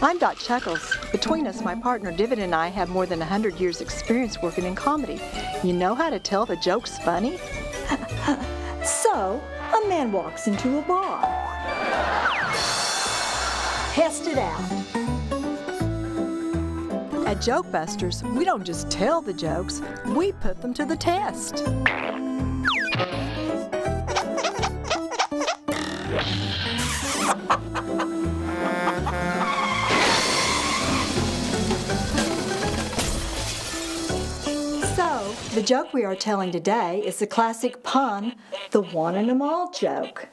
I'm Dot Chuckles. Between us, my partner Divot and I have more than 100 years' experience working in comedy. You know how to tell if a joke's funny? So, a man walks into a bar. Test it out. At JokeBusters, we don't just tell the jokes, we put them to the test. So, the joke we are telling today is the classic pun, the Juan Amal joke.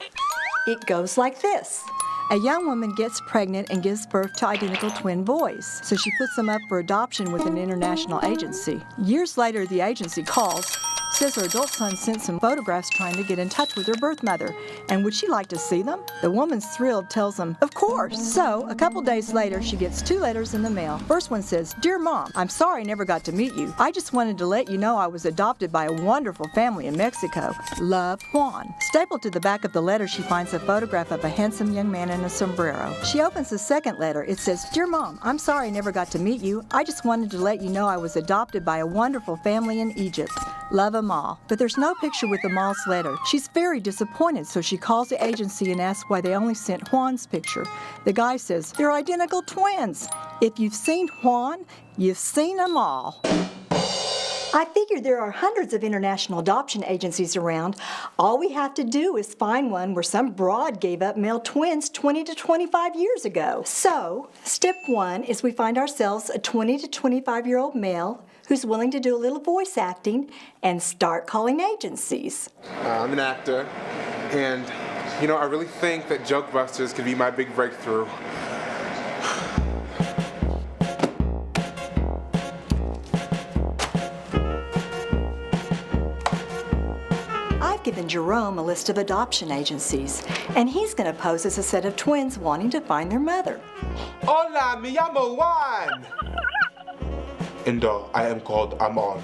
It goes like this. A young woman gets pregnant and gives birth to identical twin boys, so she puts them up for adoption with an international agency. Years later, the agency calls, says her adult son sent some photographs trying to get in touch with her birth mother, and would she like to see them? The woman's thrilled, tells them, of course. So, a couple days later, she gets 2 letters in the mail. First one says, Dear Mom, I'm sorry I never got to meet you. I just wanted to let you know I was adopted by a wonderful family in Mexico. Love, Juan. Stapled to the back of the letter, she finds a photograph of a handsome young man in a sombrero. She opens the second letter. It says, Dear Mom, I'm sorry I never got to meet you. I just wanted to let you know I was adopted by a wonderful family in Egypt. Love, Amal. But there's no picture with Amal's letter. She's very disappointed, so she calls the agency and asks why they only sent Juan's picture. The guy says, they're identical twins. If you've seen Juan, you've seen Amal. I figure there are hundreds of international adoption agencies around. All we have to do is find one where some broad gave up male twins 20 to 25 years ago. So, step 1 is we find ourselves a 20 to 25-year-old male who's willing to do a little voice acting and start calling agencies. I'm an actor, and, I really think that JokeBusters could be my big breakthrough. I've given Jerome a list of adoption agencies, and he's going to pose as a set of twins wanting to find their mother. Hola, me llamo Juan! And I am called Amal.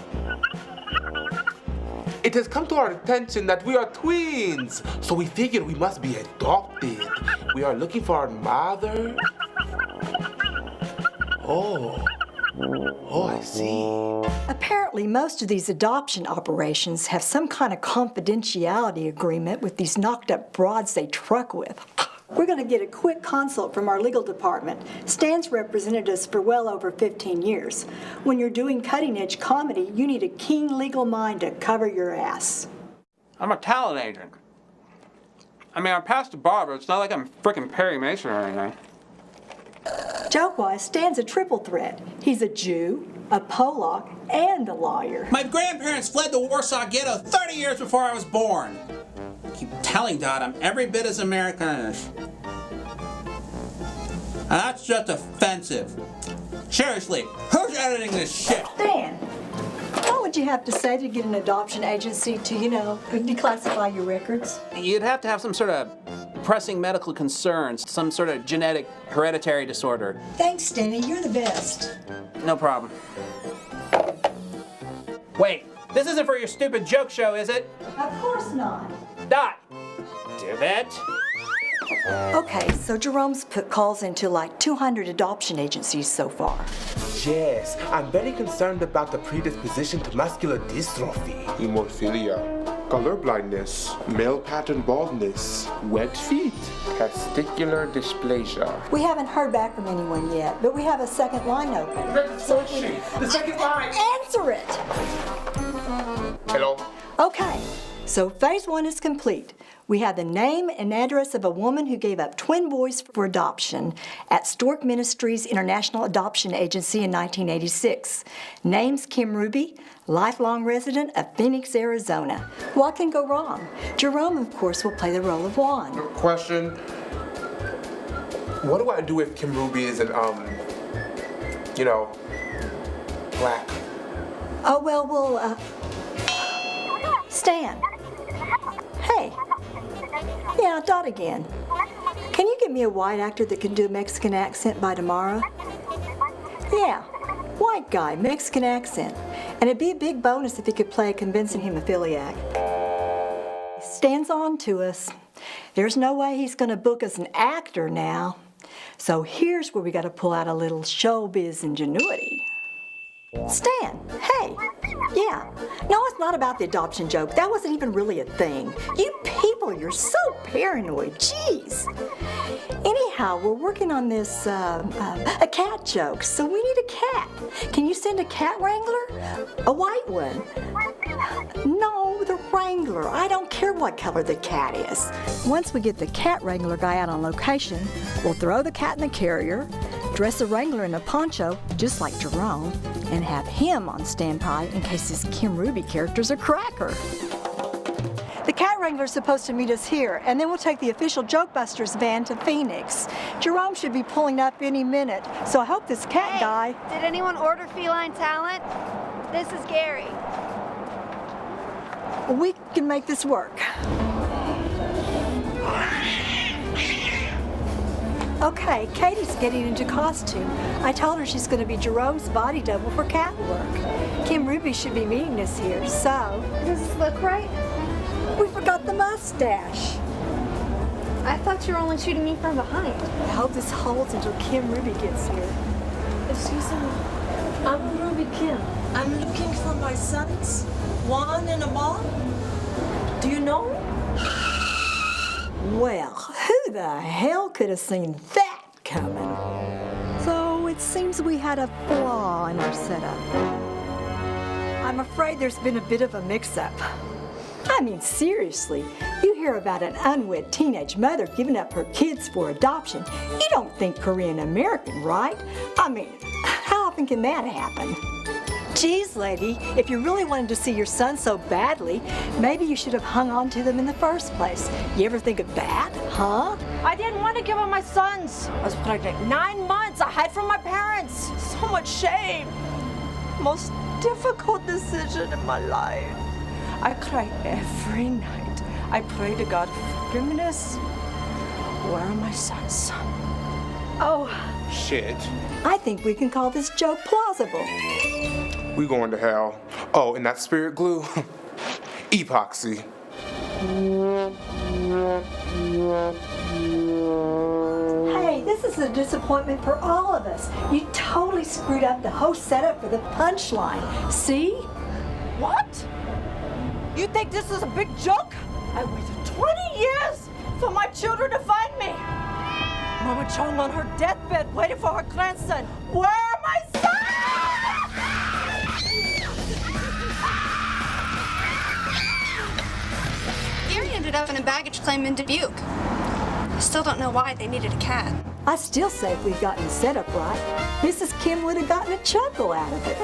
It has come to our attention that we are twins, so we figured we must be adopted. We are looking for our mother. Oh, I see. Apparently, most of these adoption operations have some kind of confidentiality agreement with these knocked-up broads they truck with. We're going to get a quick consult from our legal department. Stan's represented us for well over 15 years. When you're doing cutting-edge comedy, you need a keen legal mind to cover your ass. I'm a talent agent. I passed the bar, but it's not like I'm frickin' Perry Mason or anything. Joke-wise, Stan's a triple threat. He's a Jew, a Polak, and a lawyer. My grandparents fled the Warsaw Ghetto 30 years before I was born. I keep telling Dot I'm every bit as American as. And that's just offensive. Seriously, who's editing this shit? Stan, what would you have to say to get an adoption agency to, declassify your records? You'd have to have some sort of pressing medical concerns, some sort of genetic hereditary disorder. Thanks, Stanny. You're the best. No problem. Wait, this isn't for your stupid joke show, is it? Of course not. Dot! Divot! Okay, so Jerome's put calls into like 200 adoption agencies so far. Yes, I'm very concerned about the predisposition to muscular dystrophy, hemophilia, color blindness, male pattern baldness, wet feet, testicular dysplasia. We haven't heard back from anyone yet, but we have a second line open. The second line! Answer it! Hello? Okay, so phase 1 is complete. We have the name and address of a woman who gave up twin boys for adoption at Stork Ministries International Adoption Agency in 1986. Name's Kim Ruby, lifelong resident of Phoenix, Arizona. What can go wrong? Jerome, of course, will play the role of Juan. Question. What do I do if Kim Ruby isn't, black? Oh, well, we'll, Stan. Hey. Yeah, Dot again. Can you get me a white actor that can do a Mexican accent by tomorrow? Yeah, white guy, Mexican accent. And it'd be a big bonus if he could play a convincing hemophiliac. Stan's on to us. There's no way he's going to book as an actor now. So here's where we got to pull out a little showbiz ingenuity. Stan, hey. Yeah. No, it's not about the adoption joke. That wasn't even really a thing. You people, you're so paranoid. Jeez. Anyhow, we're working on this, a cat joke, so we need a cat. Can you send a cat wrangler? A white one? No, the wrangler. I don't care what color the cat is. Once we get the cat wrangler guy out on location, we'll throw the cat in the carrier, dress the wrangler in a poncho, just like Jerome, and have him on standby in case this Kim Ruby character's a cracker. The cat wrangler's supposed to meet us here, and then we'll take the official JokeBusters van to Phoenix. Jerome should be pulling up any minute, so I hope this cat guy... Did anyone order feline talent? This is Gary. We can make this work. Okay, Katie's getting into costume. I told her she's going to be Jerome's body double for cat work. Kim Ruby should be meeting us here, so... Does this look right? We forgot the mustache. I thought you were only shooting me from behind. I hope this holds until Kim Ruby gets here. Excuse me. I'm Ruby Kim. I'm looking for my sons, Juan and Amal. Do you know? Well, who the hell could have seen that coming? So it seems we had a flaw in our setup. I'm afraid there's been a bit of a mix-up. I mean, seriously, you hear about an unwed teenage mother giving up her kids for adoption. You don't think Korean American, right? I mean, how often can that happen? Geez, lady, if you really wanted to see your son so badly, maybe you should have hung on to them in the first place. You ever think of that, huh? I didn't want to give up my sons. I was pregnant 9 months. I hid from my parents. So much shame. Most difficult decision in my life. I cry every night. I pray to God for forgiveness. Where are my sons? Oh, Shit. I think we can call this joke plausible. We going to hell. Oh, and that spirit glue? Epoxy. Hey, this is a disappointment for all of us. You totally screwed up the whole setup for the punchline. See? what? You think this is a big joke? I waited 20 years for my children to find me. Mama Chung on her deathbed waiting for her grandson. Where are my sons? Gary ended up in a baggage claim in Dubuque. I still don't know why they needed a cat. I still say if we'd gotten the setup right, Mrs. Kim would have gotten a chuckle out of it.